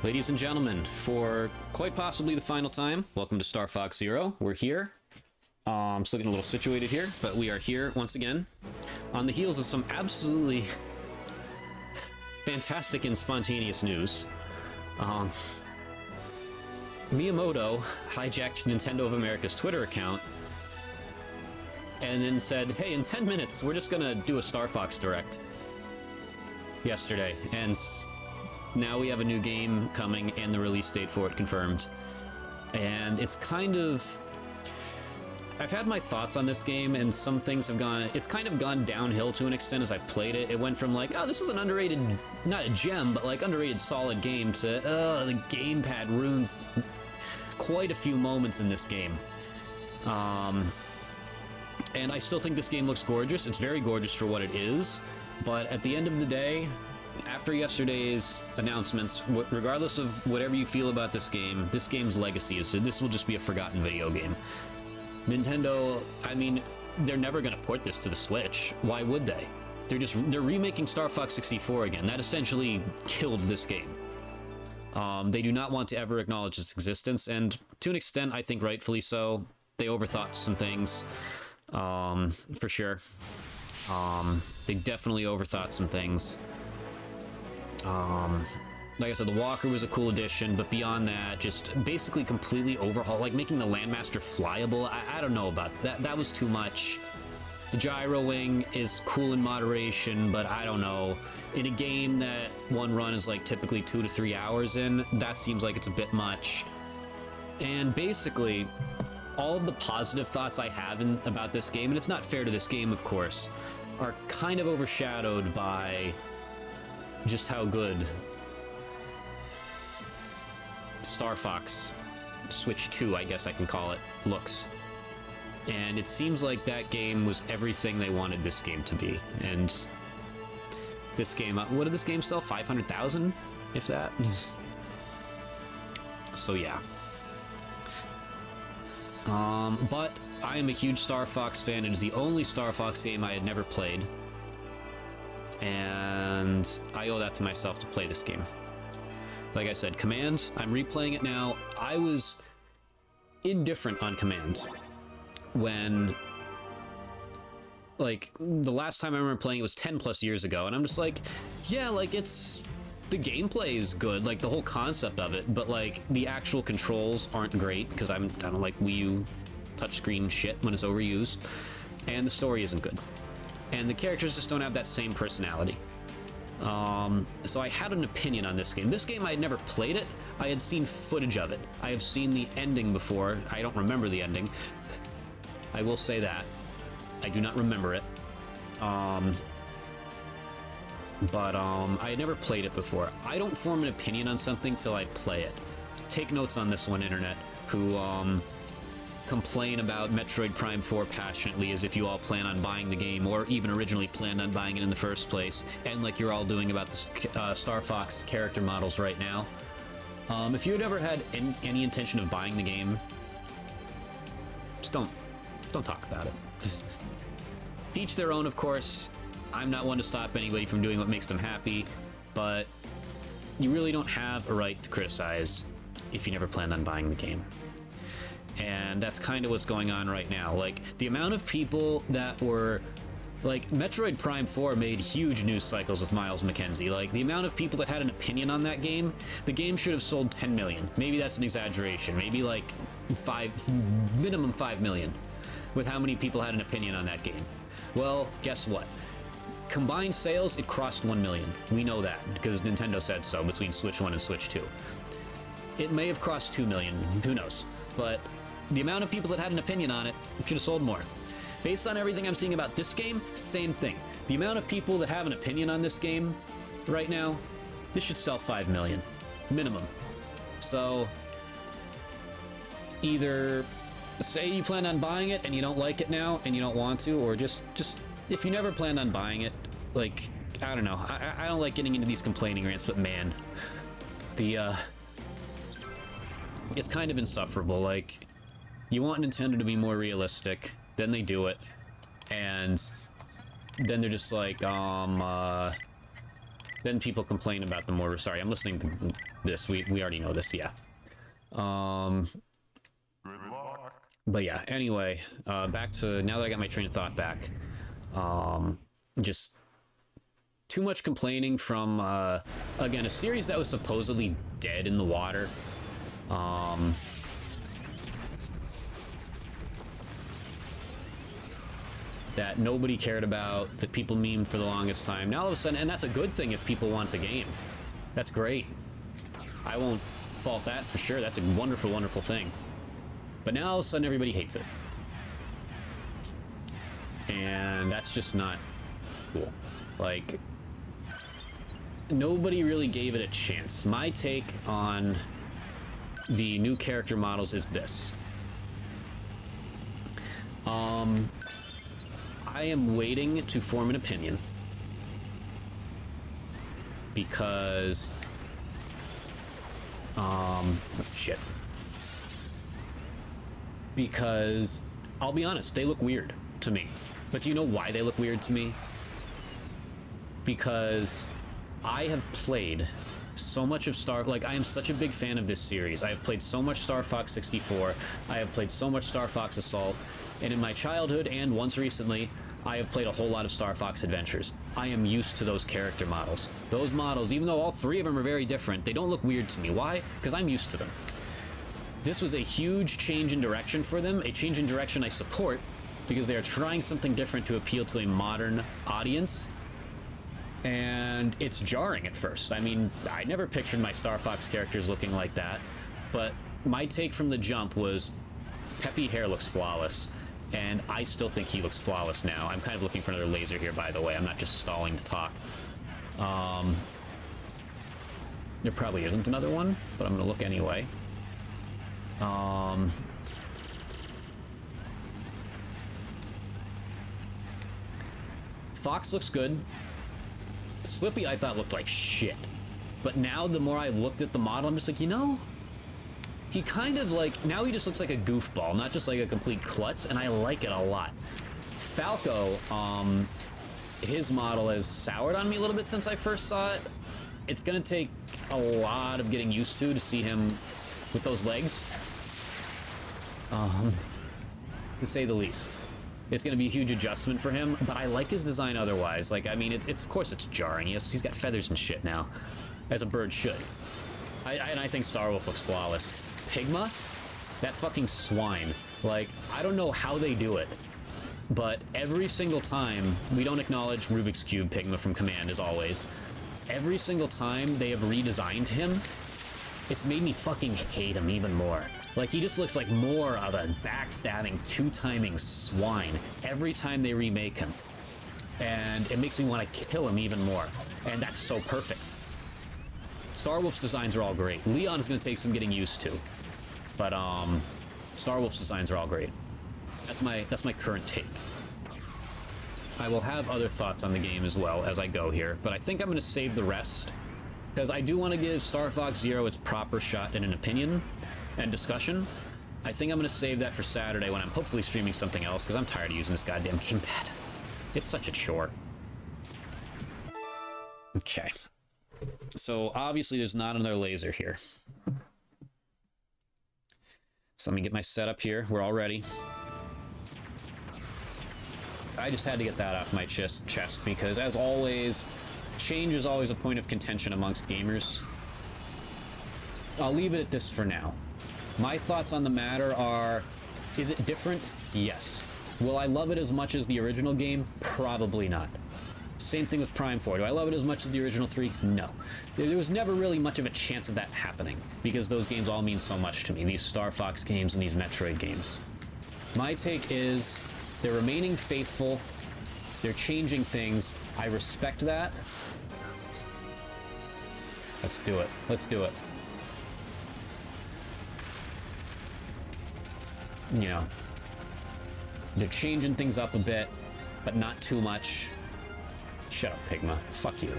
Ladies and gentlemen, for quite possibly the final time, welcome to Star Fox Zero. We're here. Still getting a little situated here, but we are here once again on the heels of some absolutely fantastic and spontaneous news. Miyamoto hijacked Nintendo of America's Twitter account and then said, hey, in 10 minutes, we're just gonna do a Star Fox Direct yesterday. And now we have a new game coming and the release date for it confirmed. And it's kind of... I've had my thoughts on this game, and some things have gone... It's kind of gone downhill to an extent as I've played it. It went from like, oh, this is an underrated... Not a gem, but like underrated solid game to, oh, the gamepad ruins quite a few moments in this game. And I still think this game looks gorgeous. It's very gorgeous for what it is. But at the end of the day, after yesterday's announcements, regardless of whatever you feel about this game's legacy is this will just be a forgotten video game. Nintendo, I mean, they're never going to port this to the Switch. Why would they? They're remaking Star Fox 64 again. That essentially killed this game. They do not want to ever acknowledge its existence, and to an extent, I think rightfully so. They overthought some things, for sure. They definitely overthought some things. Like I said, the Walker was a cool addition, but beyond that, just basically completely overhaul, like making the Landmaster flyable. I don't know about that. That was too much. The gyro wing is cool in moderation, but I don't know. In a game that one run is like typically 2 to 3 hours in, that seems like it's a bit much. And basically, all of the positive thoughts I have about this game, and it's not fair to this game, of course, are kind of overshadowed by just how good Star Fox Switch 2, I guess I can call it, looks. And it seems like that game was everything they wanted this game to be. And this game, what did this game sell? 500,000, if that? So yeah. But I am a huge Star Fox fan. It is the only Star Fox game I had never played. And I owe that to myself to play this game. Like I said, Command, I'm replaying it now. I was indifferent on Command when, like, the last time I remember playing it was 10 plus years ago, and I'm just like, yeah, like, the gameplay is good, like, the whole concept of it, but, like, the actual controls aren't great, because I don't like Wii U touchscreen shit when it's overused, and the story isn't good. And the characters just don't have that same personality. So I had an opinion on this game. This game, I had never played it. I had seen footage of it. I have seen the ending before. I don't remember the ending. I will say that. I do not remember it. I had never played it before. I don't form an opinion on something till I play it. Take notes on this one, Internet, who, complain about Metroid Prime 4 passionately as if you all plan on buying the game, or even originally planned on buying it in the first place, and like you're all doing about the Star Fox character models right now. If you had ever had any intention of buying the game, just don't talk about it. To each their own, of course. I'm not one to stop anybody from doing what makes them happy, but you really don't have a right to criticize if you never planned on buying the game. And that's kind of what's going on right now. Like, the amount of people that were... Like, Metroid Prime 4 made huge news cycles with Miles McKenzie. Like, the amount of people that had an opinion on that game, the game should have sold 10 million. Maybe that's an exaggeration. Maybe, like, minimum 5 million, with how many people had an opinion on that game. Well, guess what? Combined sales, it crossed 1 million. We know that, because Nintendo said so between Switch 1 and Switch 2. It may have crossed 2 million. Who knows? But the amount of people that had an opinion on it should have sold more. Based on everything I'm seeing about this game, same thing. The amount of people that have an opinion on this game right now, this should sell 5 million. Minimum. So, either say you plan on buying it and you don't like it now and you don't want to, or just if you never planned on buying it, like, I don't know. I don't like getting into these complaining rants, but man, it's kind of insufferable. Like, you want Nintendo to be more realistic, then they do it, and then they're just like, then people complain about the more... Sorry, I'm listening to this. We already know this, yeah. But yeah, anyway, back to... Now that I got my train of thought back, just too much complaining from, again, a series that was supposedly dead in the water. That nobody cared about, that people memed for the longest time. Now all of a sudden, and that's a good thing if people want the game. That's great. I won't fault that for sure. That's a wonderful, wonderful thing. But now all of a sudden everybody hates it. And that's just not cool. Like, nobody really gave it a chance. My take on the new character models is this. I am waiting to form an opinion because shit. Because I'll be honest, they look weird to me. But do you know why they look weird to me? Because I have played so much of I am such a big fan of this series. I have played so much Star Fox 64. I have played so much Star Fox Assault. And in my childhood and once recently, I have played a whole lot of Star Fox Adventures. I am used to those character models. Those models, even though all three of them are very different, they don't look weird to me. Why? Because I'm used to them. This was a huge change in direction for them, a change in direction I support, because they are trying something different to appeal to a modern audience. And it's jarring at first. I mean, I never pictured my Star Fox characters looking like that, but my take from the jump was Peppy hair looks flawless. And I still think he looks flawless now. I'm kind of looking for another laser here, by the way. I'm not just stalling to talk. There probably isn't another one, but I'm going to look anyway. Fox looks good. Slippy I thought looked like shit. But now the more I've looked at the model, I'm just like, you know... He kind of like, now he just looks like a goofball, not just like a complete klutz, and I like it a lot. Falco, his model has soured on me a little bit since I first saw it. It's gonna take a lot of getting used to see him with those legs. To say the least. It's gonna be a huge adjustment for him, but I like his design otherwise. Like, I mean, it's of course it's jarring. He's got feathers and shit now, as a bird should. And I think Starwolf looks flawless. Pigma? That fucking swine. Like, I don't know how they do it, but every single time, we don't acknowledge Rubik's Cube Pigma from Command, as always. Every single time they have redesigned him, it's made me fucking hate him even more. Like, he just looks like more of a backstabbing, two-timing swine every time they remake him. And it makes me want to kill him even more. And that's so perfect. Starwolf's designs are all great. Leon is going to take some getting used to. But, Starwolf's designs are all great. That's my current take. I will have other thoughts on the game as well as I go here, but I think I'm going to save the rest, because I do want to give Star Fox Zero its proper shot in an opinion and discussion. I think I'm going to save that for Saturday when I'm hopefully streaming something else, because I'm tired of using this goddamn gamepad. It's such a chore. Okay. So, obviously, there's not another laser here. So let me get my setup here. We're all ready. I just had to get that off my chest because, as always, change is always a point of contention amongst gamers. I'll leave it at this for now. My thoughts on the matter are, is it different? Yes. Will I love it as much as the original game? Probably not. Same thing with Prime 4. Do I love it as much as the original 3? No. There was never really much of a chance of that happening, because those games all mean so much to me, these Star Fox games and these Metroid games. My take is, they're remaining faithful, they're changing things, I respect that. Let's do it. Let's do it. You know, they're changing things up a bit, but not too much. Shut up, Pigma. Fuck you.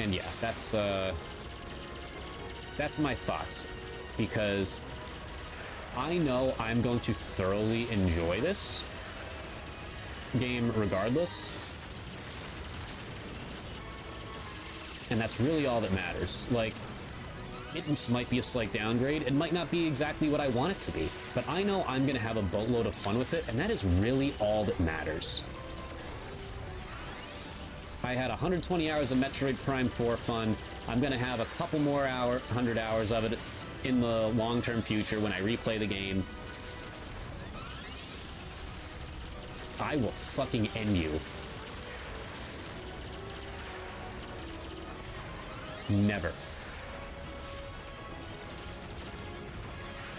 And yeah, that's my thoughts, because I know I'm going to thoroughly enjoy this, game regardless. And that's really all that matters. Like, it just might be a slight downgrade. It might not be exactly what I want it to be, but I know I'm going to have a boatload of fun with it, and that is really all that matters. I had 120 hours of Metroid Prime 4 fun. I'm going to have a couple more 100 hours of it in the long-term future when I replay the game. I will fucking end you. Never.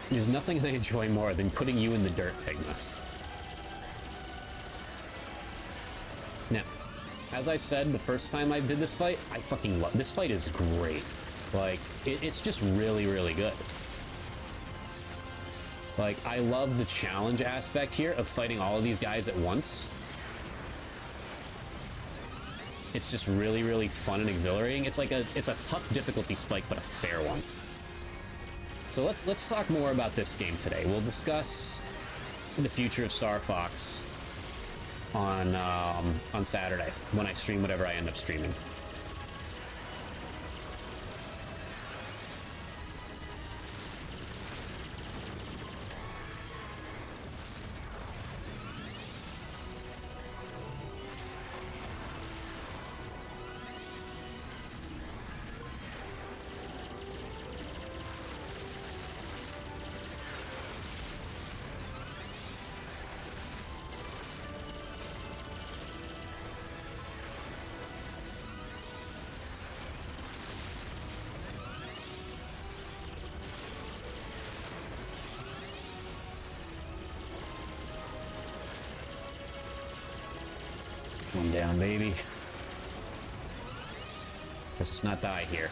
There's nothing I enjoy more than putting you in the dirt, Pigmas. Now, as I said the first time I did this fight, I fucking love this fight. Is great. Like, it's just really, really good. Like, I love the challenge aspect here of fighting all of these guys at once. It's just really, really fun and exhilarating. It's like it's a tough difficulty spike, but a fair one. So let's talk more about this game today. We'll discuss the future of Star Fox on Saturday when I stream whatever I end up streaming. One down, baby. Let's not die here.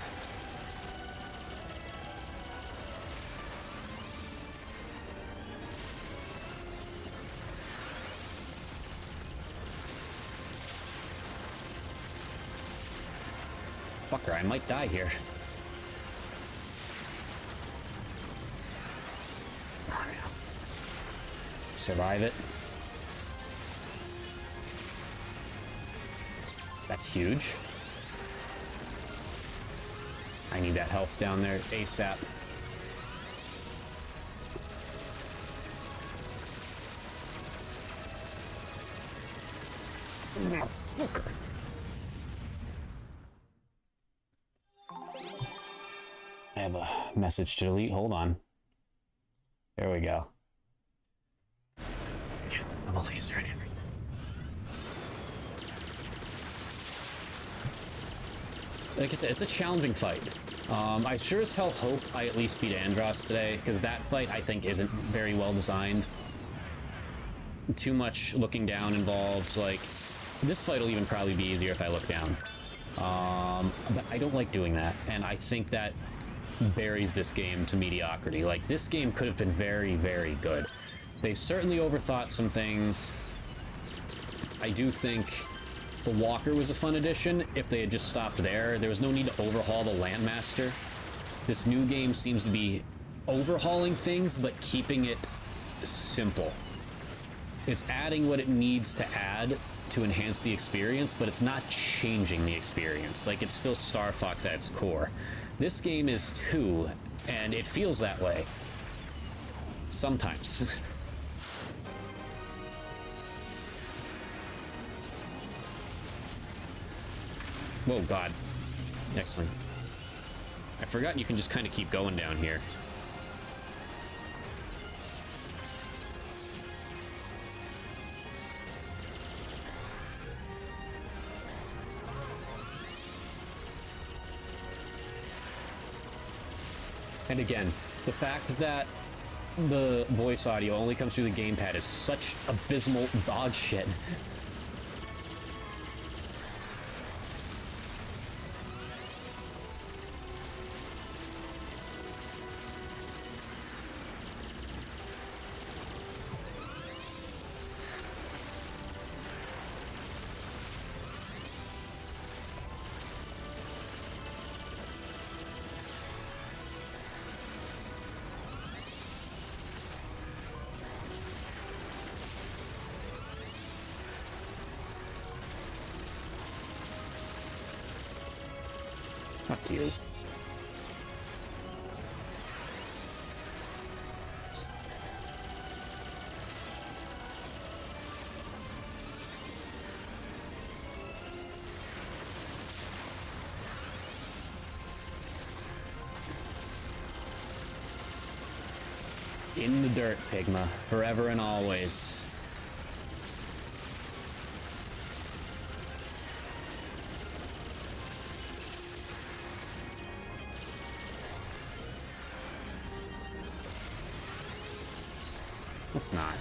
Fucker, I might die here. Survive it. That's huge. I need that health down there ASAP. I have a message to delete. Hold on. There we go. I'm a laser and everything. Like I said, it's a challenging fight. I sure as hell hope I at least beat Andross today, because that fight, I think, isn't very well designed. Too much looking down involved. Like, this fight will even probably be easier if I look down. But I don't like doing that, and I think that buries this game to mediocrity. Like, this game could have been very, very good. They certainly overthought some things. I do think the Walker was a fun addition. If they had just stopped there, there was no need to overhaul the Landmaster. This new game seems to be overhauling things, but keeping it simple. It's adding what it needs to add to enhance the experience, but it's not changing the experience. Like, it's still Star Fox at its core. This game is too, and it feels that way. Sometimes. Whoa, God. Excellent. I forgot you can just kind of keep going down here. And again, the fact that the voice audio only comes through the gamepad is such abysmal dog shit. Fuck you. In the dirt, Pigma. Forever and always. Let's not.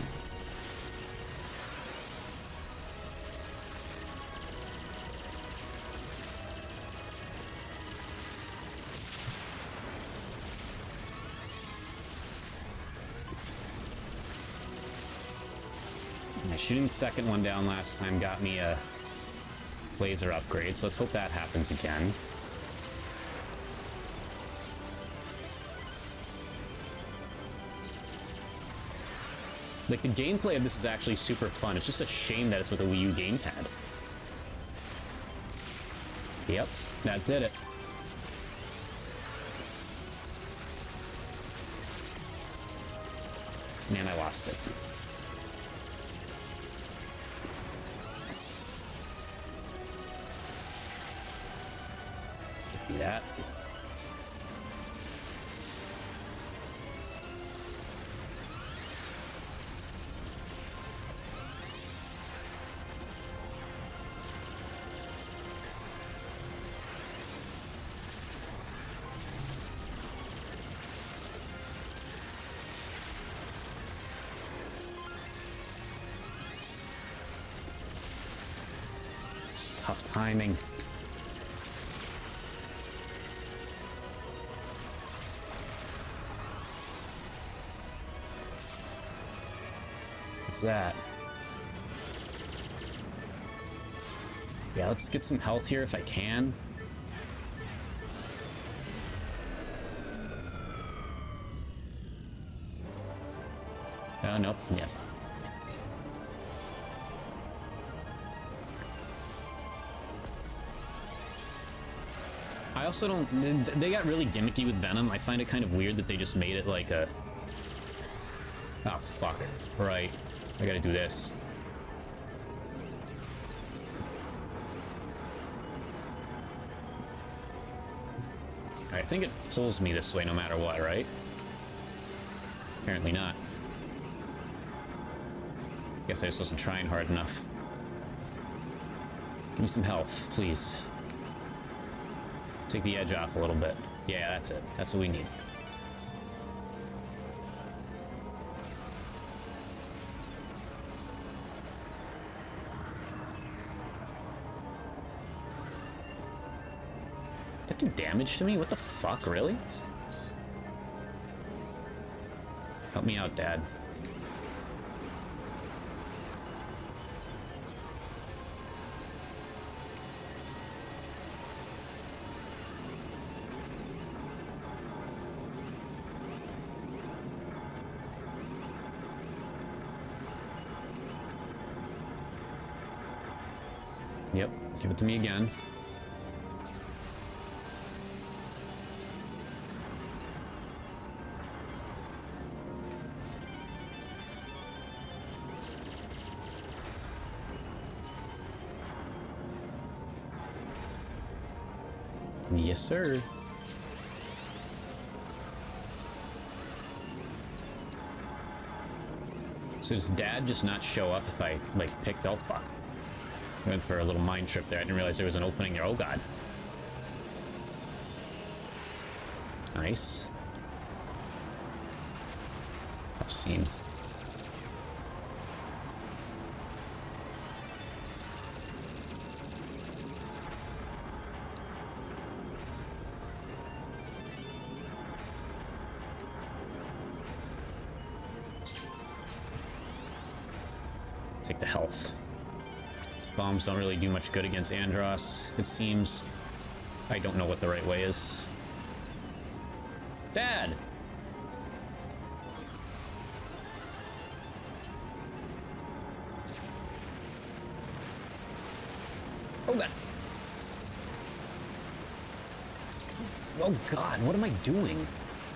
Shooting the second one down last time got me a laser upgrade, so let's hope that happens again. Like, the gameplay of this is actually super fun. It's just a shame that it's with a Wii U gamepad. Yep, that did it. Man, I lost it. Give me that. Tough timing. What's that? Yeah, let's get some health here if I can. Oh, nope. Yeah. I also don't... They got really gimmicky with Venom. I find it kind of weird that they just made it like a... Oh, fuck. Right. I gotta do this. Alright, I think it pulls me this way no matter what, right? Apparently not. Guess I just wasn't trying hard enough. Give me some health, please. Take the edge off a little bit. Yeah, that's it. That's what we need. That do damage to me? What the fuck, really? Help me out, Dad. Yep, give it to me again. Yes, sir. So does Dad just not show up if I, like, picked... Oh, fuck. Went for a little mind trip there. I didn't realize there was an opening there. Oh, God. Nice. Tough scene. Take the health. Bombs don't really do much good against Andross, it seems. I don't know what the right way is. Dad! Oh, God. Oh god, what am I doing?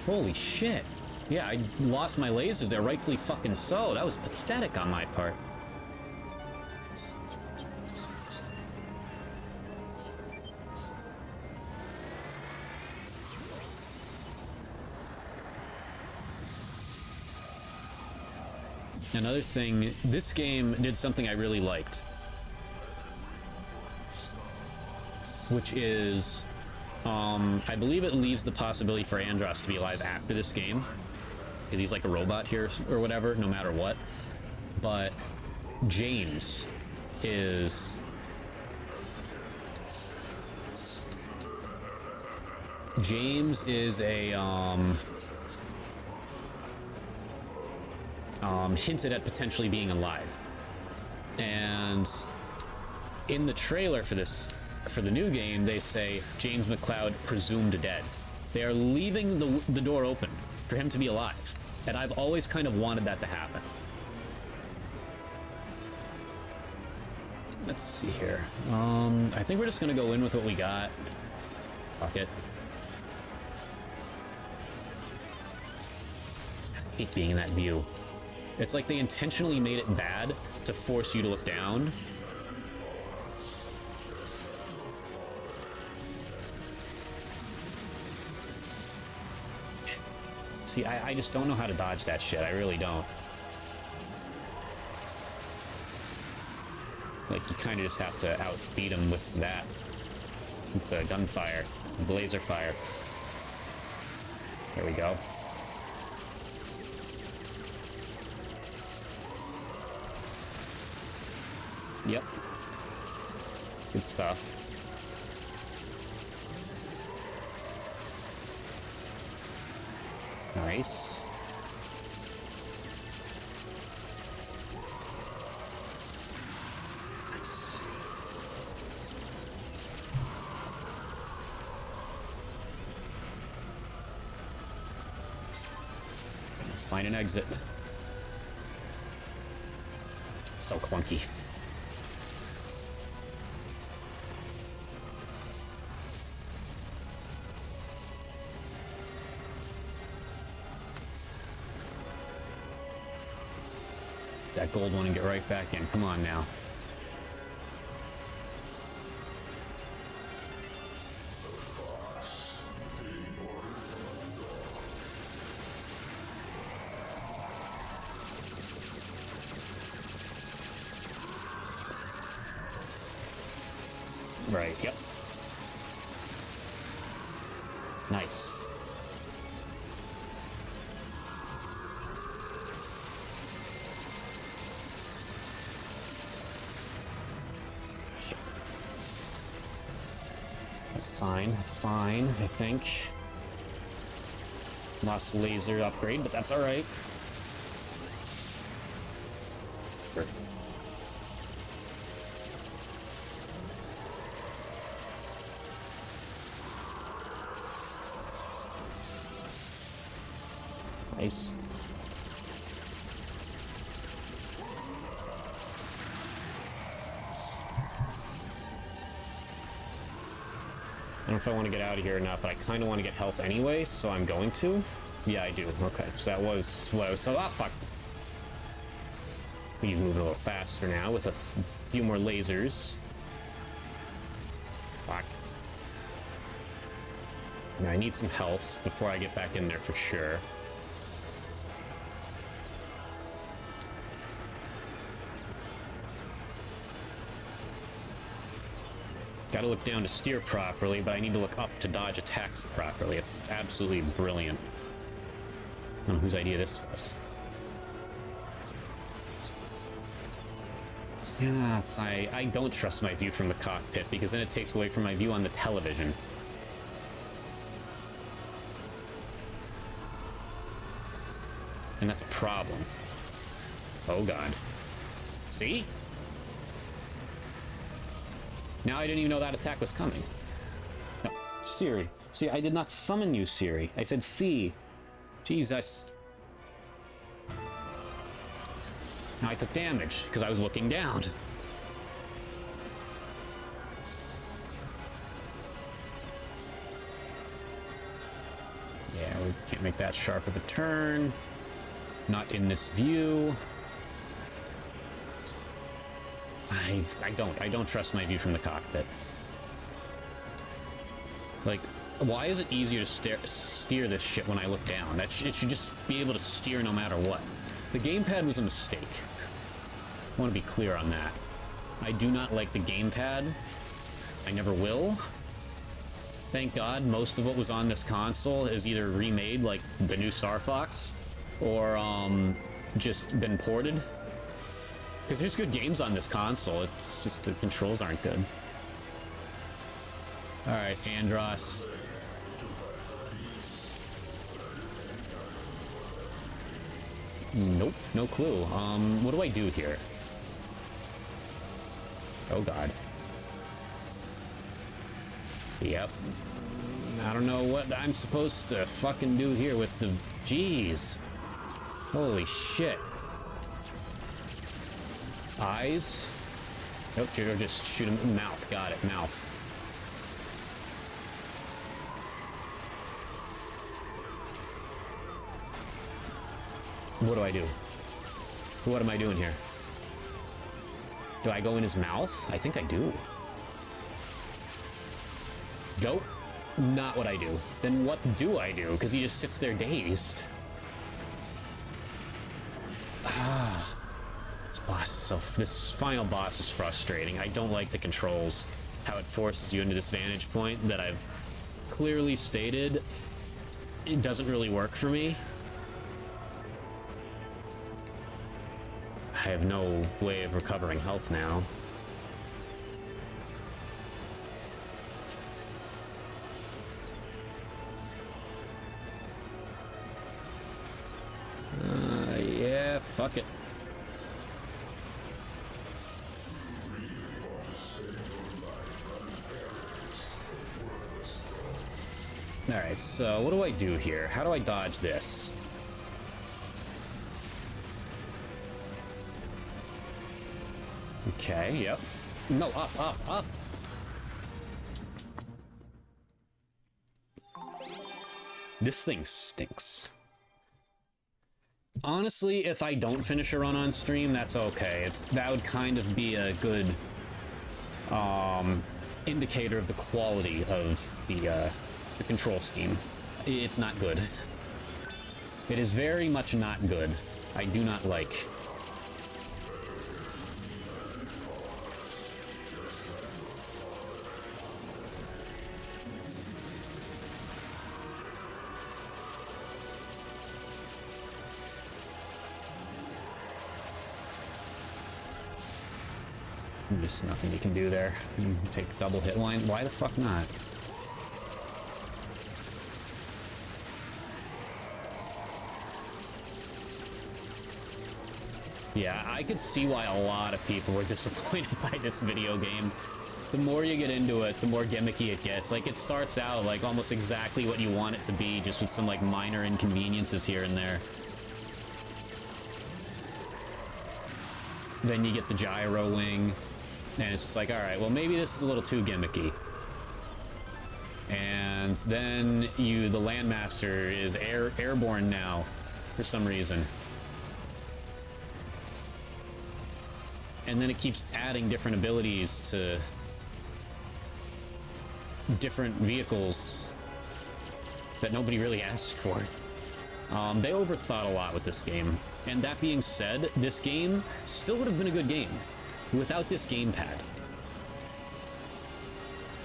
Holy shit. Yeah, I lost my lasers there, rightfully fucking so. That was pathetic on my part. Another thing, this game did something I really liked, which is, I believe it leaves the possibility for Andros to be alive after this game, because he's like a robot here or whatever, no matter what. But James is... James is a, hinted at potentially being alive. And in the trailer for this, for the new game, they say James McCloud presumed dead. They are leaving the door open for him to be alive. And I've always kind of wanted that to happen. Let's see here. I think we're just gonna go in with what we got. Fuck it. I hate being in that view. It's like they intentionally made it bad to force you to look down. See, I just don't know how to dodge that shit. I really don't. Like, you kind of just have to outbeat him with that. With the gunfire, the laser fire. There we go. Yep. Good stuff. Nice. Nice. Let's find an exit. It's so clunky. That gold one and get right back in. Come on now. Right, yep. Nice. Fine, that's fine, I think. Lost laser upgrade, but that's alright. Nice. I don't know if I want to get out of here or not, but I kind of want to get health anyway, so I'm going to. Yeah, I do. Okay, so that was what I was... So, fuck. He's moving a little faster now with a few more lasers. Fuck. Now, I need some health before I get back in there for sure. Gotta look down to steer properly, but I need to look up to dodge attacks properly. It's absolutely brilliant. I don't know whose idea this was. Yeah, I don't trust my view from the cockpit, because then it takes away from my view on the television. And that's a problem. Oh god. See? Now I didn't even know that attack was coming. No, Siri. See, I did not summon you, Siri. I said C. Jesus. Now I took damage, because I was looking down. Yeah, we can't make that sharp of a turn. Not in this view. I don't trust my view from the cockpit. Like, why is it easier to steer this shit when I look down? It should just be able to steer no matter what. The gamepad was a mistake. I want to be clear on that. I do not like the gamepad. I never will. Thank God most of what was on this console is either remade, like the new Star Fox, or just been ported. Because there's good games on this console, it's just the controls aren't good. Alright, Andros. Nope, no clue. What do I do here? Oh god. Yep. I don't know what I'm supposed to fucking do here with the... Jeez. Holy shit. Eyes? Nope, or just shoot him in the mouth. Got it, mouth. What do I do? What am I doing here? Do I go in his mouth? I think I do. Go. Not what I do. Then what do I do? Because he just sits there dazed. Ah. This final boss is frustrating. I don't like the controls. How it forces you into this vantage point that I've clearly stated. It doesn't really work for me. I have no way of recovering health now. Yeah, fuck it. Alright, so what do I do here? How do I dodge this? Okay, yep. No, up. This thing stinks. Honestly, if I don't finish a run on stream, that's okay. That would kind of be a good indicator of the quality of the control scheme. It's not good. It is very much not good. I do not like. There's nothing you can do there. You can take double hit line. Why the fuck not? Yeah, I could see why a lot of people were disappointed by this video game. The more you get into it, the more gimmicky it gets. Like, it starts out like almost exactly what you want it to be, just with some like minor inconveniences here and there. Then you get the gyro wing, and it's just like, all right, well, maybe this is a little too gimmicky. And then the Landmaster is airborne now, for some reason. And then it keeps adding different abilities to different vehicles that nobody really asked for. They overthought a lot with this game. And that being said, this game still would have been a good game without this gamepad.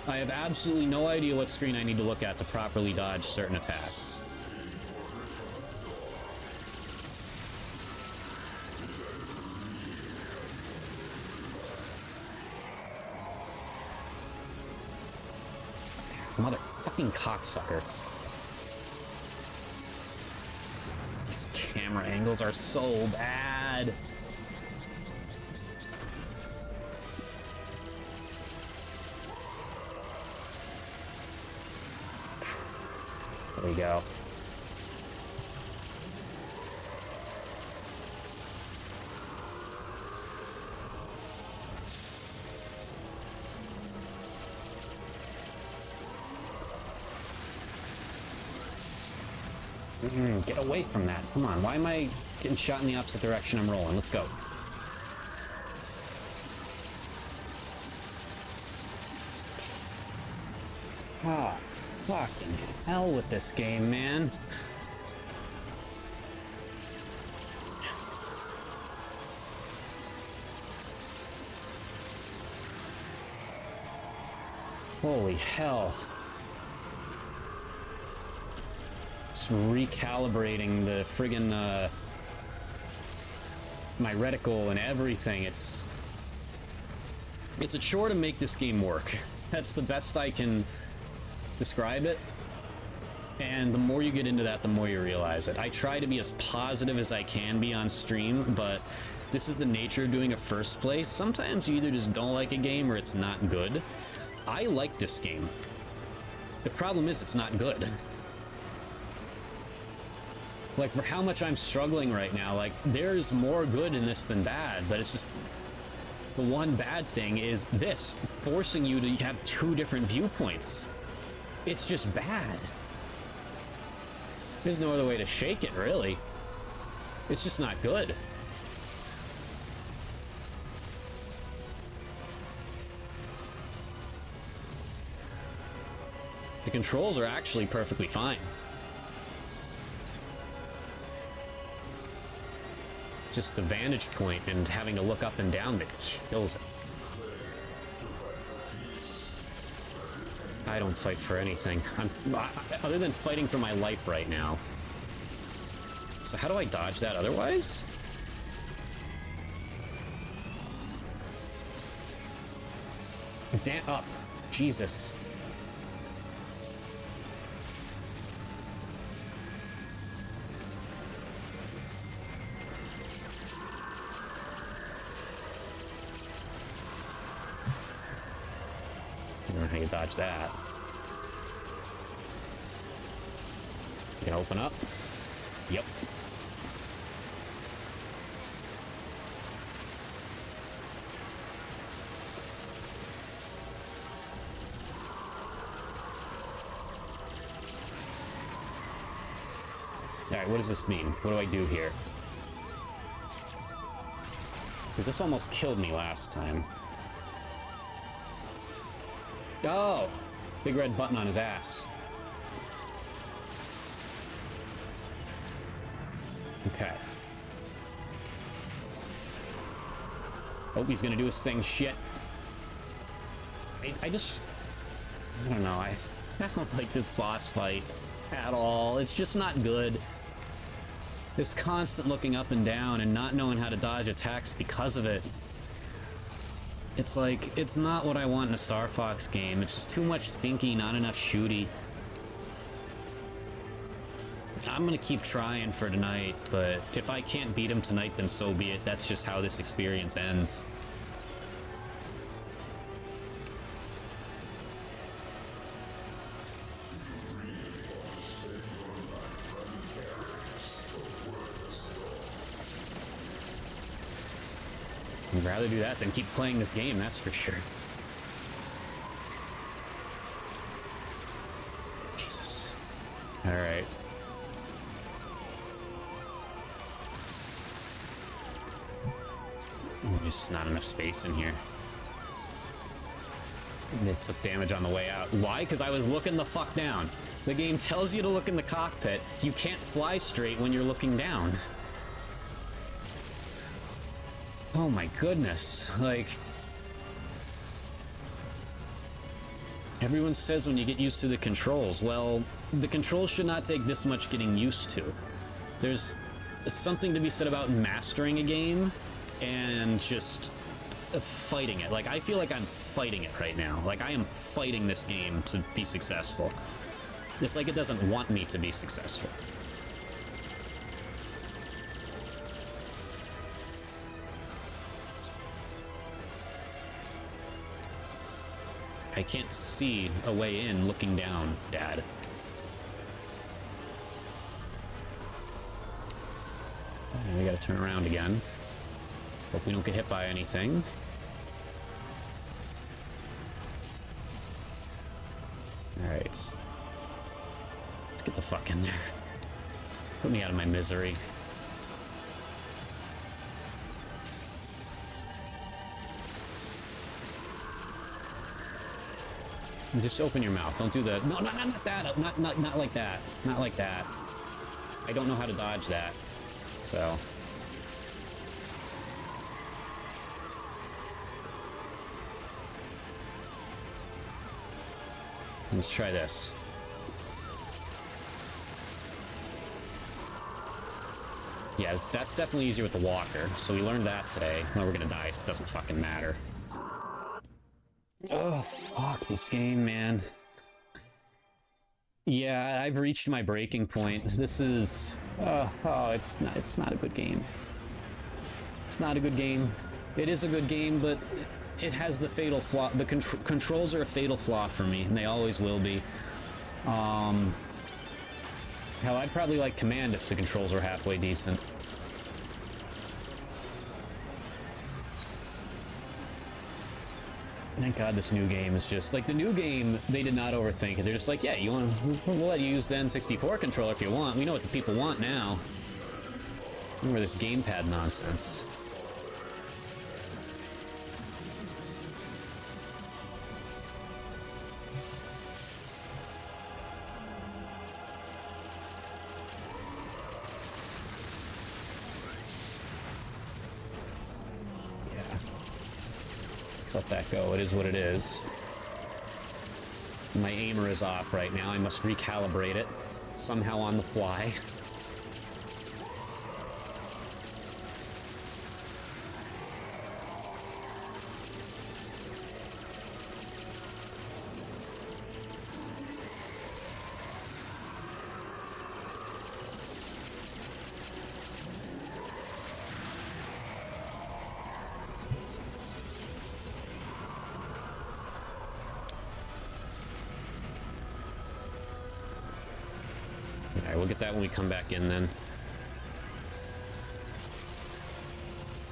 I have absolutely no idea what screen I need to look at to properly dodge certain attacks. Motherfucking cocksucker. These camera angles are so bad. There we go. Get away from that. Come on, why am I getting shot in the opposite direction I'm rolling? Let's go. Ah, fucking hell with this game, man. Holy hell. It's recalibrating the friggin' my reticle and everything. It's a chore to make this game work. That's the best I can describe it. And the more you get into that, the more you realize it. I try to be as positive as I can be on stream, but this is the nature of doing a first play. Sometimes you either just don't like a game or it's not good. I like this game. The problem is it's not good. Like, for how much I'm struggling right now, like, there's more good in this than bad, but it's just... The one bad thing is this, forcing you to have two different viewpoints. It's just bad. There's no other way to shake it, really. It's just not good. The controls are actually perfectly fine. Just the vantage point and having to look up and down that kills it. I don't fight for anything. Other than fighting for my life right now. So how do I dodge that otherwise? Damn up. Jesus. I don't know how you dodge that. You can open up. Yep. Alright, what does this mean? What do I do here? Because this almost killed me last time. Oh! Big red button on his ass. Okay. Oh, he's gonna do his thing. Shit. I don't know. I don't like this boss fight at all. It's just not good. This constant looking up and down and not knowing how to dodge attacks because of it. It's like, it's not what I want in a Star Fox game. It's just too much thinky, not enough shooty. I'm gonna keep trying for tonight, but if I can't beat him tonight, then so be it. That's just how this experience ends. I'd rather do that than keep playing this game, that's for sure. Jesus. Alright. Just not enough space in here. It took damage on the way out. Why? Because I was looking the fuck down. The game tells you to look in the cockpit. You can't fly straight when you're looking down. Oh my goodness, like... Everyone says when you get used to the controls. Well, the controls should not take this much getting used to. There's something to be said about mastering a game and just fighting it. Like, I feel like I'm fighting it right now. Like, I am fighting this game to be successful. It's like it doesn't want me to be successful. I can't see a way in looking down, Dad. Okay, we gotta turn around again. Hope we don't get hit by anything. Alright. Let's get the fuck in there. Put me out of my misery. Just open your mouth. Don't do the... No, not that. Not like that. Not like that. I don't know how to dodge that. So... let's try this. Yeah, that's definitely easier with the walker. So we learned that today. Well, we're gonna die, so it doesn't fucking matter. Oh, fuck this game, man. Yeah, I've reached my breaking point. This is... it's not a good game. It's not a good game. It is a good game, but it has the fatal flaw. The controls are a fatal flaw for me, and they always will be. Hell, I'd probably like Command if the controls were halfway decent. Thank God this new game is just... like, the new game, they did not overthink it. They're just like, yeah, you want to... we'll let you use the N64 controller if you want. We know what the people want now. Remember this gamepad nonsense. Let that go. It is what it is. My aimer is off right now. I must recalibrate it somehow on the fly. We'll get that when we come back in then.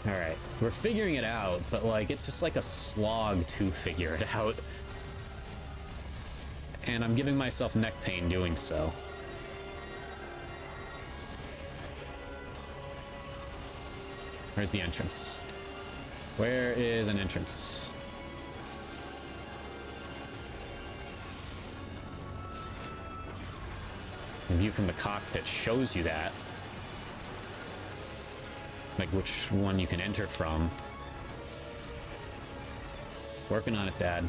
Alright, we're figuring it out, but like, it's just like a slog to figure it out. And I'm giving myself neck pain doing so. Where's the entrance? Where is an entrance? The view from the cockpit shows you that. Like which one you can enter from. Working on it, Dad.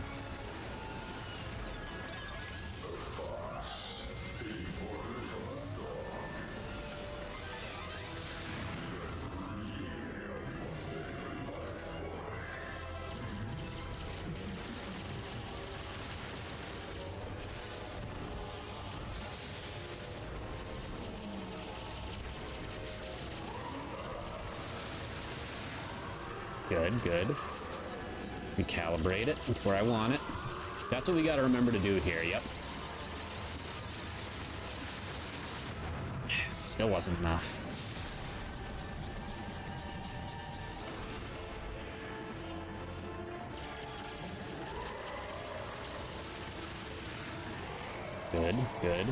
Good. Recalibrate it. It's where I want it. That's what we got to remember to do here. Yep. Still wasn't enough. Good. Good.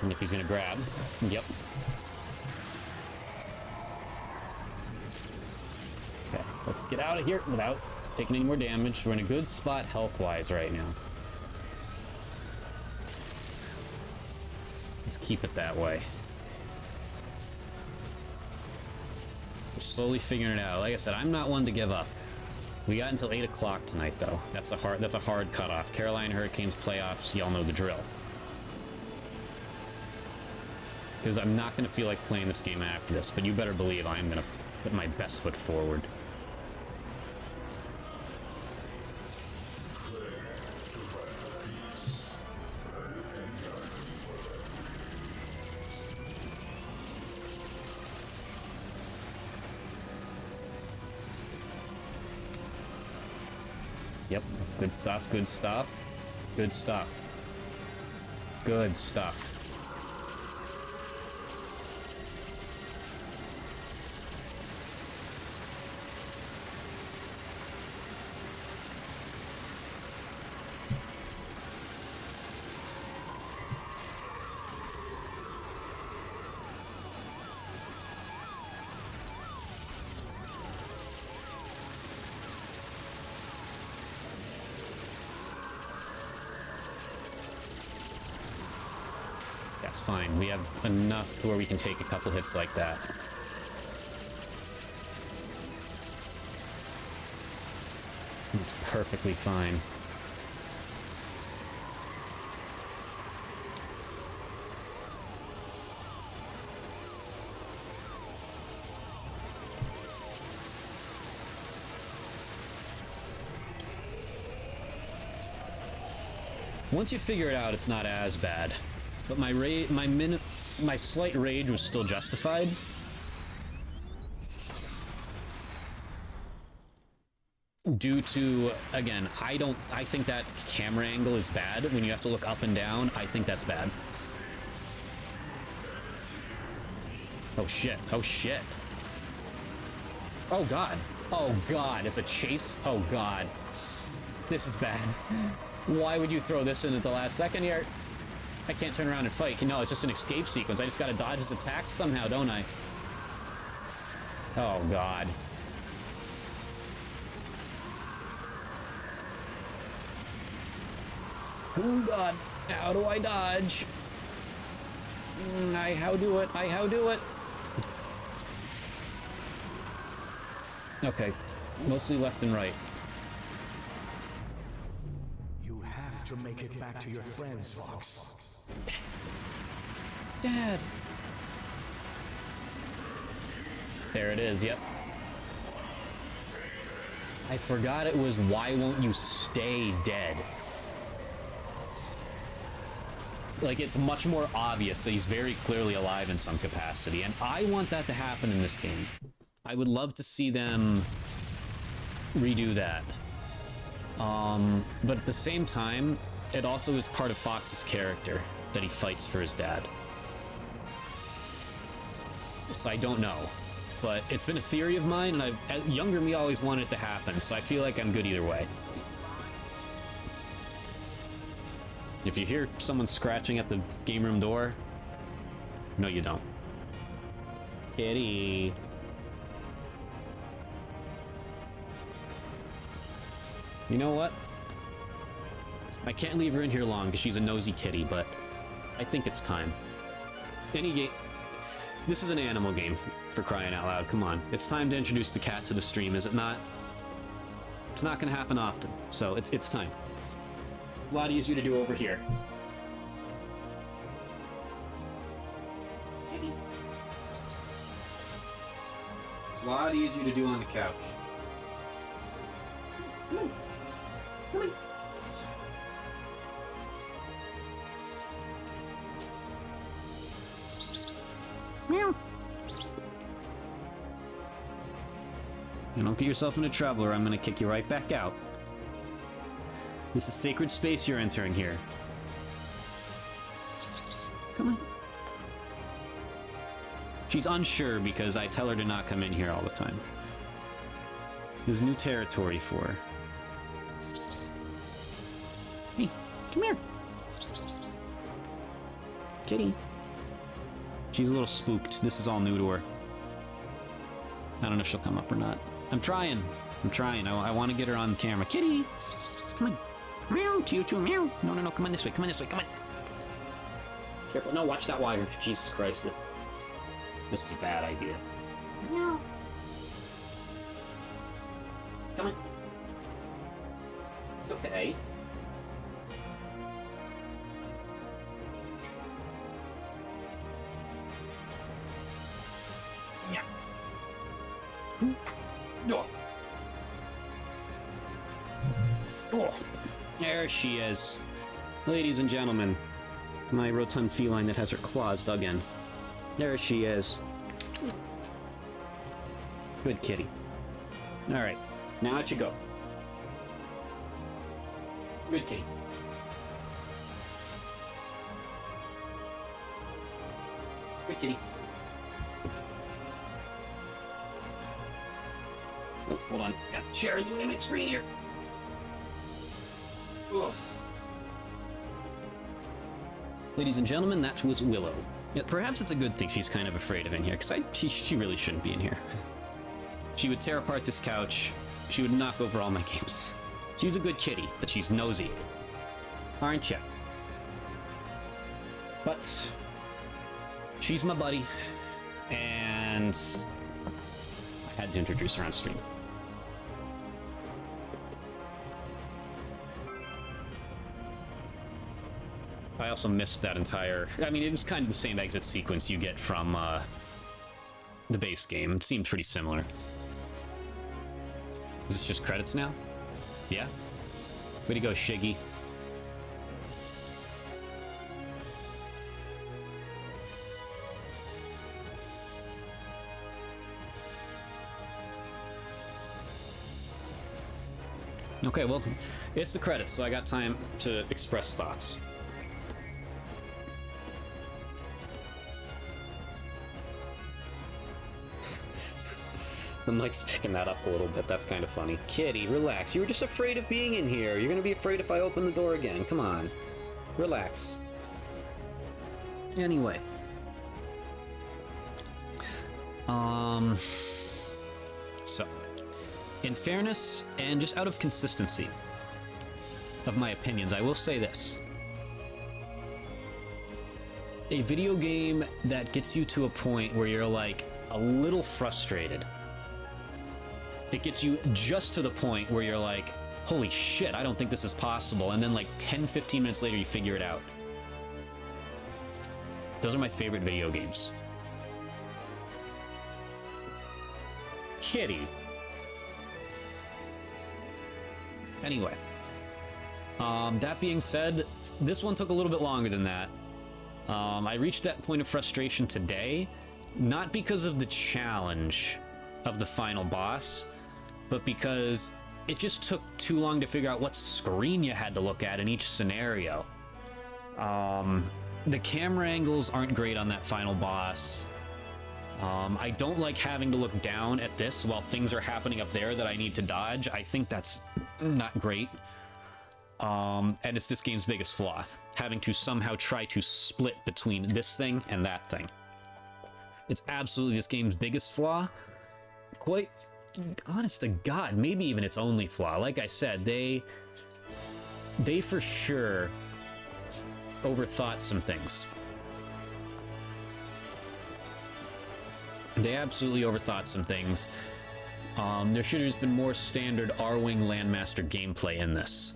And if he's gonna grab, yep. Okay, let's get out of here without taking any more damage. We're in a good spot health-wise right now. Let's keep it that way. We're slowly figuring it out. Like I said, I'm not one to give up. We got until 8 o'clock tonight, though. That's a hard cutoff. Carolina Hurricanes playoffs, y'all know the drill. Because I'm not going to feel like playing this game after this, but you better believe I'm going to put my best foot forward. Yep, good stuff, good stuff, good stuff. Good stuff. That's fine. We have enough to where we can take a couple hits like that. It's perfectly fine. Once you figure it out, it's not as bad. But my slight rage was still justified. Due to, again, I think that camera angle is bad. When you have to look up and down, I think that's bad. Oh shit, oh shit. Oh god, oh god, it's a chase? Oh god. This is bad. Why would you throw this in at the last second here? I can't turn around and fight. No, it's just an escape sequence. I just gotta dodge his attacks somehow, don't I? Oh god. Oh god, how do I dodge? I how do it, I how do it. Okay, mostly left and right. You have to make it back to your friends, Fox. Dad! There it is, yep. I forgot it was why won't you stay dead? Like, it's much more obvious that he's very clearly alive in some capacity, and I want that to happen in this game. I would love to see them redo that. But at the same time, it also is part of Fox's character that he fights for his dad. So I don't know. But it's been a theory of mine, and younger me always wanted it to happen, so I feel like I'm good either way. If you hear someone scratching at the game room door, no you don't. Kitty. You know what? I can't leave her in here long because she's a nosy kitty, but I think it's time. Any game... This is an animal game, for crying out loud. Come on. It's time to introduce the cat to the stream, is it not? It's not going to happen often, so it's time. A lot easier to do over here. Kitty. It's a lot easier to do on the couch. Come on. Come on. Meow. You don't get yourself into trouble or I'm gonna kick you right back out. This is sacred space you're entering here. Come on. She's unsure because I tell her to not come in here all the time. There's new territory for her. Hey, come here. Kitty. She's a little spooked. This is all new to her. I don't know if she'll come up or not. I'm trying. I want to get her on camera. Kitty! Come on. Meow, to you too, meow. No, come on this way, come on. Careful, no, watch that wire. Jesus Christ. This is a bad idea. Meow. Come on. Okay. Yeah. Oh. Oh. There she is. Ladies and gentlemen, my rotund feline that has her claws dug in. There she is. Good kitty. Alright, now out you go. Good kitty. Good kitty. Oh, hold on. Got the chair in my screen here. Ugh. Ladies and gentlemen, that was Willow. Yeah, perhaps it's a good thing she's kind of afraid of in here, because she really shouldn't be in here. She would tear apart this couch. She would knock over all my games. She's a good kitty, but she's nosy. Aren't ya? But She's my buddy, and I had to introduce her on stream. I also missed that entire... I mean, it was kind of the same exit sequence you get from the base game. It seemed pretty similar. Is this just credits now? Yeah? Way to go, Shiggy. Okay, well, it's the credits, so I got time to express thoughts. The mic's picking that up a little bit. That's kind of funny. Kitty, relax. You were just afraid of being in here. You're gonna be afraid if I open the door again. Come on. Relax. Anyway. So, in fairness, and just out of consistency of my opinions, I will say this. A video game that gets you to a point where you're like a little frustrated. It gets you just to the point where you're like, holy shit, I don't think this is possible. And then like 10, 15 minutes later, you figure it out. Those are my favorite video games. Kitty. Anyway. That being said, this one took a little bit longer than that. I reached that point of frustration today, not because of the challenge of the final boss, but because it just took too long to figure out what screen you had to look at in each scenario. The camera angles aren't great on that final boss. I don't like having to look down at this while things are happening up there that I need to dodge. I think that's not great. And it's this game's biggest flaw, having to somehow try to split between this thing and that thing. It's absolutely this game's biggest flaw. Quite honest to God, maybe even its only flaw. Like I said, they for sure overthought some things. They absolutely overthought some things. There should have just been more standard Arwing Landmaster gameplay in this.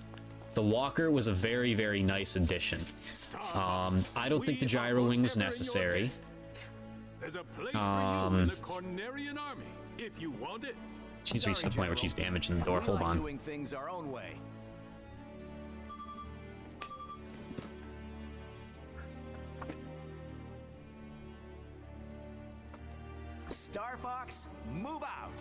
The Walker was a very, very nice addition. I don't think the Gyro Wing was necessary. There's a place for you in the Cornerian army if you want it. She's reached the point where she's damaging the door. Hold on. Doing things our own way. Star Fox, move out.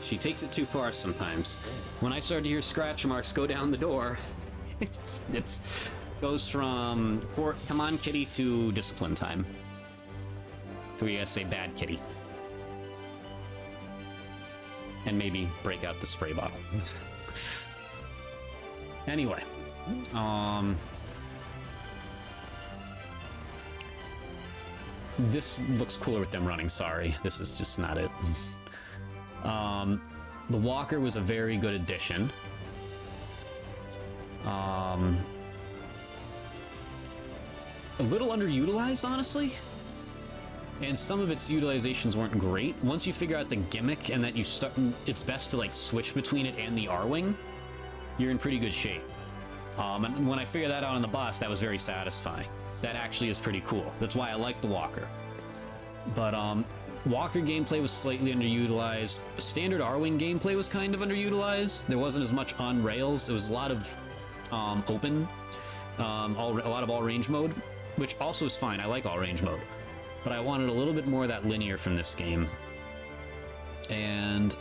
She takes it too far sometimes. When I start to hear scratch marks go down the door, it's goes from poor, come on kitty, to discipline time. So we gotta say bad kitty. And maybe break out the spray bottle. Anyway. This looks cooler with them running, sorry. This is just not it. The Walker was a very good addition. A little underutilized, honestly. And some of its utilizations weren't great. Once you figure out the gimmick and that you start, it's best to like switch between it and the Arwing, you're in pretty good shape. And when I figured that out on the boss, that was very satisfying. That actually is pretty cool. That's why I like the Walker. But Walker gameplay was slightly underutilized. Standard Arwing gameplay was kind of underutilized. There wasn't as much on rails. There was a lot of open, a lot of all range mode, which also is fine. I like all range mode, but I wanted a little bit more of that linear from this game. And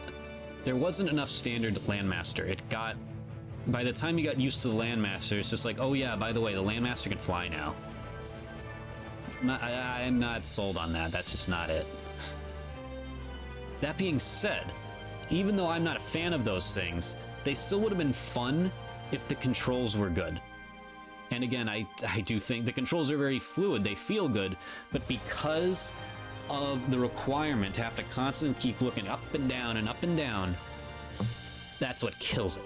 there wasn't enough standard Landmaster. It got, by the time you got used to the Landmaster, it's just like, oh yeah, by the way, the Landmaster can fly now. I'm not sold on that. That's just not it. That being said, even though I'm not a fan of those things, they still would have been fun if the controls were good. And again, I do think the controls are very fluid. They feel good, but because of the requirement to have to constantly keep looking up and down, that's what kills it.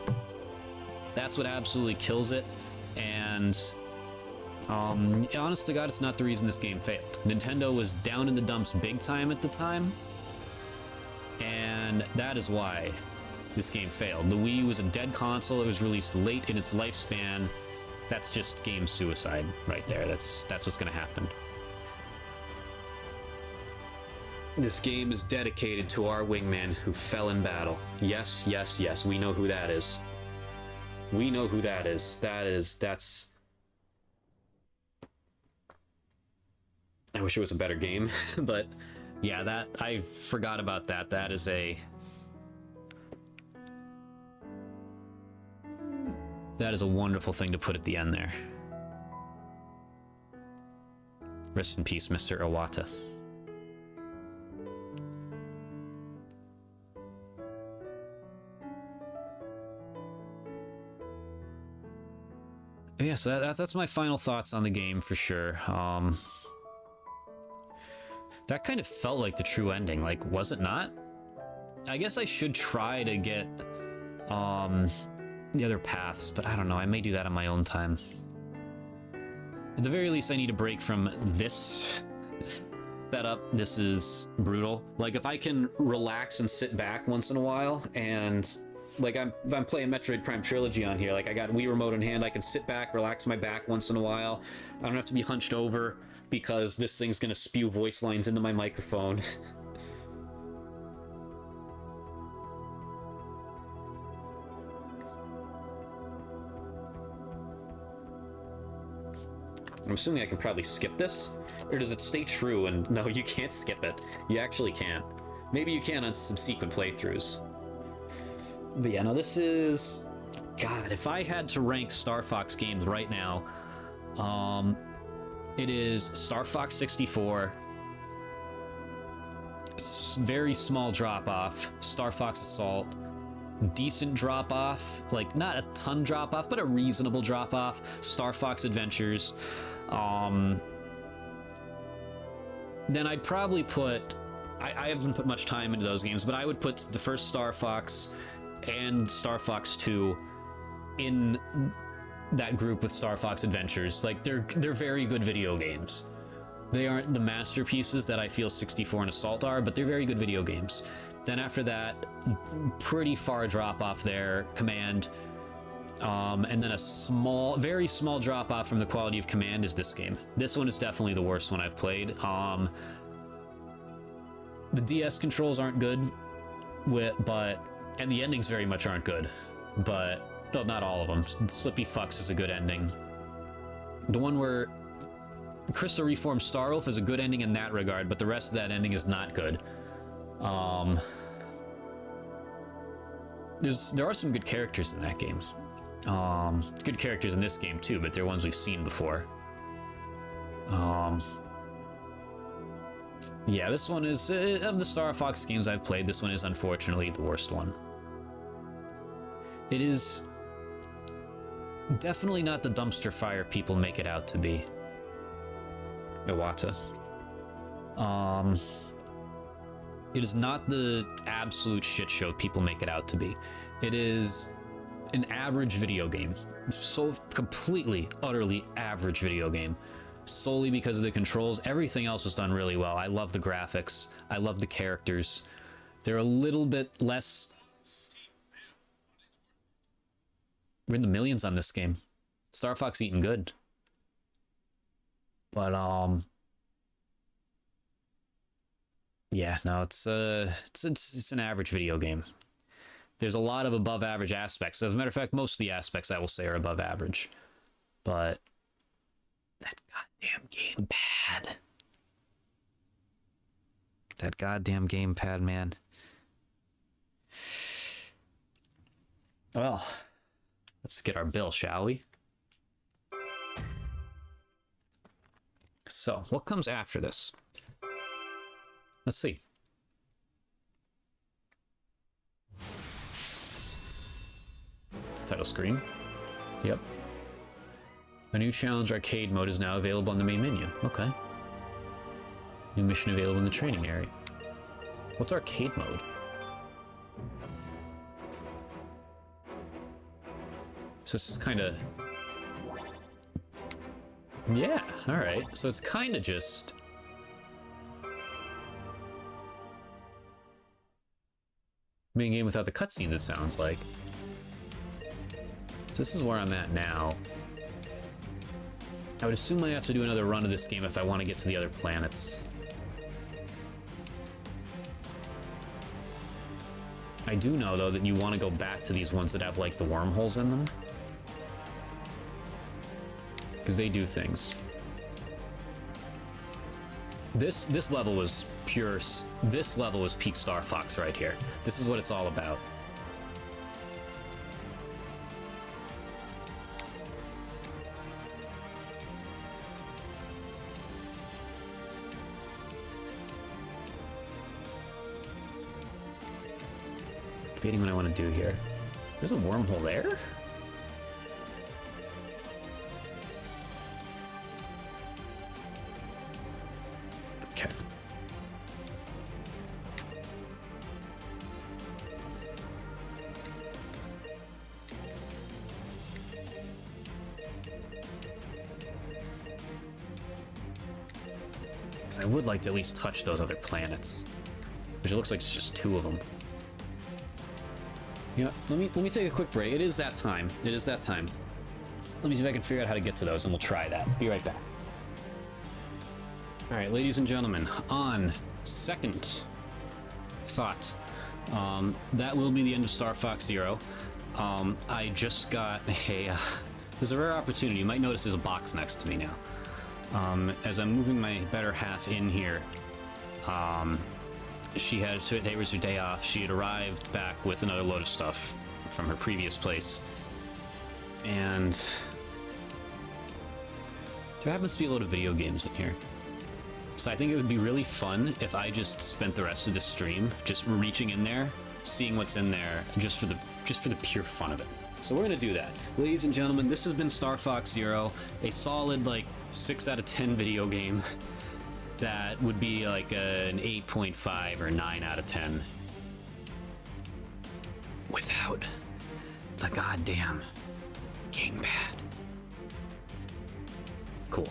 That's what absolutely kills it. And Honest to God, it's not the reason this game failed. Nintendo was down in the dumps big time at the time, and that is why this game failed. The Wii was a dead console. It was released late in its lifespan. That's just game suicide right there. That's what's going to happen. This game is dedicated to our wingman who fell in battle. Yes, yes, yes. We know who that is. We know who that is. That's... I wish it was a better game, but yeah, that I forgot about that. That is a wonderful thing to put at the end there. Rest in peace, Mr. Iwata. Yeah, so that's my final thoughts on the game for sure. That kind of felt like the true ending, like, was it not? I guess I should try to get the other paths, but I don't know, I may do that on my own time. At the very least, I need a break from this setup. This is brutal. Like, if I can relax and sit back once in a while, and like I'm playing Metroid Prime Trilogy on here, like I got Wii Remote in hand, I can sit back, relax my back once in a while. I don't have to be hunched over because this thing's gonna spew voice lines into my microphone. I'm assuming I can probably skip this? Or does it stay true and no, you can't skip it. You actually can. Maybe you can on subsequent playthroughs. But yeah, no, this is... God, if I had to rank Star Fox games right now, it is Star Fox 64, very small drop-off, Star Fox Assault, decent drop-off, like not a ton drop-off, but a reasonable drop-off, Star Fox Adventures. Then I'd probably put... I haven't put much time into those games, but I would put the first Star Fox and Star Fox 2 in that group with Star Fox Adventures. Like, they're very good video games. They aren't the masterpieces that I feel 64 and Assault are, but they're very good video games. Then after that, pretty far drop off there, Command. And then a small, very small drop off from the quality of Command is this game. This one is definitely the worst one I've played. The DS controls aren't good, and the endings very much aren't good, but well, not all of them. Slippy Fucks is a good ending. The one where Crystal Reformed Starwolf is a good ending in that regard, but the rest of that ending is not good. There are some good characters in that game. Good characters in this game too, but they're ones we've seen before. Yeah, this one is, of the Star Fox games I've played, this one is unfortunately the worst one. It is definitely not the dumpster fire people make it out to be. Iwata. It is not the absolute shit show people make it out to be. It is an average video game. So completely, utterly average video game. Solely because of the controls. Everything else was done really well. I love the graphics. I love the characters. They're a little bit less... We're in the millions on this game. Star Fox eating good. But, yeah, no, it's an average video game. There's a lot of above average aspects. As a matter of fact, most of the aspects I will say are above average. But that goddamn gamepad. That goddamn gamepad, man. Well, let's get our bill, shall we? So, what comes after this? Let's see. The title screen. Yep. A new challenge arcade mode is now available on the main menu. Okay. New mission available in the training area. What's arcade mode? So this is kind of... Yeah, alright. So it's kind of just... main game without the cutscenes, it sounds like. So this is where I'm at now. I would assume I have to do another run of this game if I want to get to the other planets. I do know, though, that you want to go back to these ones that have, like, the wormholes in them. Because they do things. This level was pure... This level was peak Star Fox right here. This is what it's all about. Debating what I want to do here. There's a wormhole there? Okay. Because I would like to at least touch those other planets. Which it looks like it's just 2 of them. Yeah, let me take a quick break. It is that time. It is that time. Let me see if I can figure out how to get to those, and we'll try that. Be right back. All right, ladies and gentlemen, on second thought, that will be the end of Star Fox Zero. I just got a... there's a rare opportunity. You might notice there's a box next to me now. As I'm moving my better half in here, today was her day off. She had arrived back with another load of stuff from her previous place. And there happens to be a load of video games in here. So I think it would be really fun if I just spent the rest of the stream just reaching in there, seeing what's in there, just for the pure fun of it. So we're gonna do that. Ladies and gentlemen, this has been Star Fox Zero, a solid like 6 out of 10 video game. That would be like an 8.5 or 9 out of 10. Without the goddamn gamepad. Cool.